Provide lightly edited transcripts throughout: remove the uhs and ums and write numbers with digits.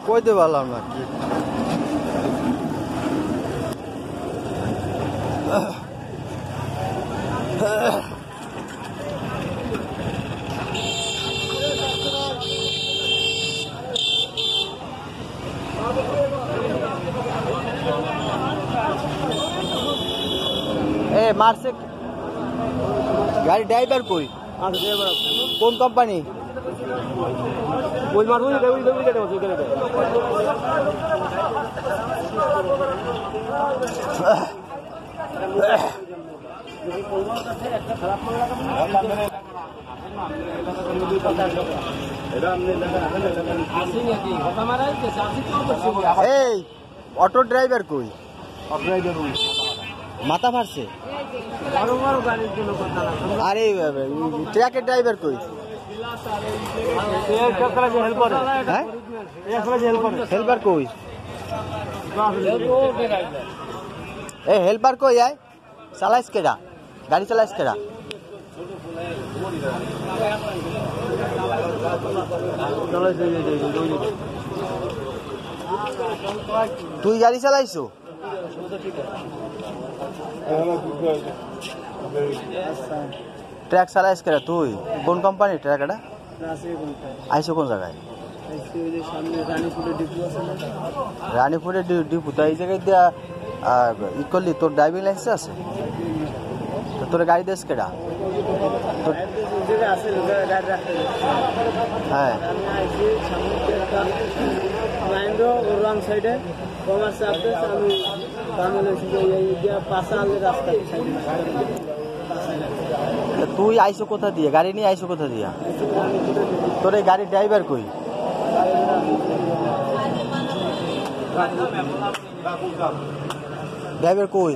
কইতে পারলাম না কি এ মারছে গাড়ি ড্রাইভার কই কোন কোম্পানি ওই মারবো না ওই কেটে বসে কেটে এই অটো ড্রাইভার কই মাথা ফাটছে আরে ট্রাকের ড্রাইভার কই হেল্পার কই এই হেল্পার কই আয় চালাইস কেডা গাড়ি চালাইস কেডা তুই গাড়ি চালাইছো ট্রাক চালাইস কেডা তুই কোন কোম্পানি ট্রাক এটা আইসো কোন জায়গায় রানীপুরের ডিপু তো এই জায়গায় দিয়া ই করলি তোর ড্রাইভিং লাইসেন্স আছে তোর গাড়ি দেশ কেডা হ্যাঁ তুই আইসো কোথা দিয়ে গাড়ি নিয়ে আইসো কোথা দিয়া তোর এই গাড়ির ড্রাইভার কই ড্রাইভার কই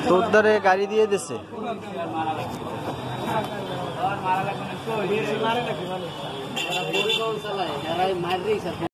তোর ধরে গাড়ি দিয়ে দিছে